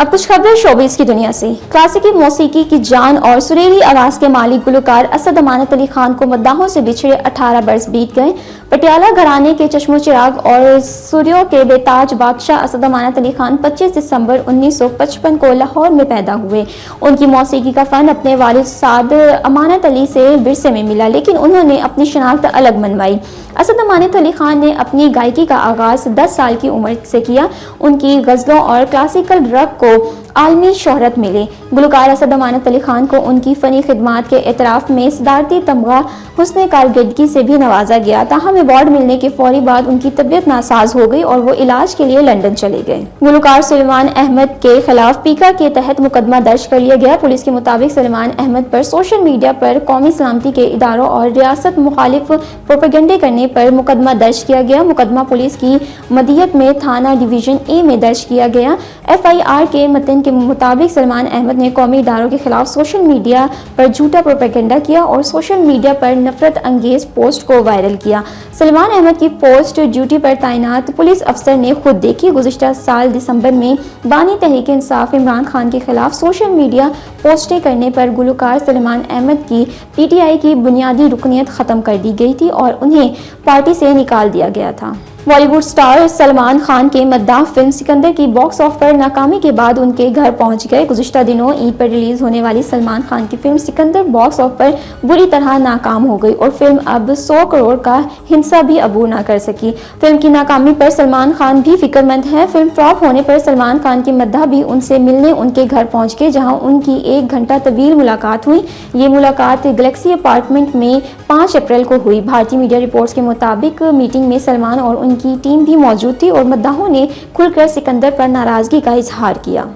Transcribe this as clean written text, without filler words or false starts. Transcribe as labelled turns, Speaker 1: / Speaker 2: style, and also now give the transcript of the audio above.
Speaker 1: अब कुछ खबरें शोबिस की दुनिया से। क्लासिकी मौसीकी की जान और सुरीली आवाज के मालिक गुलकार असद अमानत अली खान को मद्दाहों से बिछड़े 18 बरस बीत गए। पटियाला घराने के चश्मो चिराग और सुरियों के बेताज बादशाह असद अमानत अली खान 25 दिसंबर 1955 को लाहौर में पैदा हुए। उनकी मौसीकी का फन अपने वालिद साद अमानत अली से विरसे में मिला, लेकिन उन्होंने अपनी शनाख्त अलग मनवाई। असद अमानत अली खान ने अपनी गायकी का आगाज 10 साल की उम्र से किया। उनकी गज़लों और क्लासिकल रक को आलमी शोहरत मिली। गुलकार असद अमानत अली खान को उनकी फ़नी खिदमात के एतराफ़ में सदारती तमगा हुस्न कारकर्दगी से भी नवाजा गया। ताहम अवार्ड मिलने के फौरी बाद उनकी तबीयत नासाज हो गई और वो इलाज के लिए लंदन चले गए। गुलकार सुलेमान अहमद के खिलाफ पीका के तहत मुकदमा दर्ज कर लिया गया। पुलिस के मुताबिक सुलेमान अहमद पर सोशल मीडिया पर कौमी सलामती के इदारों और रियासत मुखालिफ प्रोपेगेंडे करने पर मुकदमा दर्ज किया गया। मुकदमा पुलिस की मदीयत में थाना डिवीज़न ए में दर्ज किया गया। FIR के मतन के मुताबिक सलमान अहमद ने कौमी इदारों के खिलाफ सोशल मीडिया पर झूठा प्रोपेगेंडा किया और सोशल मीडिया पर नफरत अंगेज पोस्ट को वायरल किया। सलमान अहमद की पोस्ट ड्यूटी पर तैनात पुलिस अफसर ने खुद देखी। गुज़िश्ता साल दिसंबर में बानी तहरीक इंसाफ इमरान खान के खिलाफ सोशल मीडिया पोस्टें करने पर गुलकार सलमान अहमद की PTI की बुनियादी रुकनीत ख़त्म कर दी गई थी और उन्हें पार्टी से निकाल दिया गया था। बॉलीवुड स्टार सलमान खान के मद्दाह फिल्म सिकंदर की बॉक्स ऑफिस पर नाकामी के बाद उनके घर पहुंच गए। गुज़िश्ता दिनों ईद पर रिलीज होने वाली सलमान खान की फिल्म सिकंदर बॉक्स ऑफिस पर बुरी तरह नाकाम हो गई और फिल्म अब 100 करोड़ का हिस्सा भी अबूर ना कर सकी। फिल्म की नाकामी पर सलमान खान भी फिक्रमंद है। फिल्म फ्लॉप होने पर सलमान खान के मद्दाह भी उनसे मिलने उनके घर पहुंच गए, जहां उनकी 1 घंटा तवील मुलाकात हुई। ये मुलाकात गैलेक्सी अपार्टमेंट में 5 अप्रैल को हुई। भारतीय मीडिया रिपोर्ट्स के मुताबिक मीटिंग में सलमान और उनकी टीम भी मौजूद थी और मद्दाहों ने खुलकर सिकंदर पर नाराजगी का इजहार किया।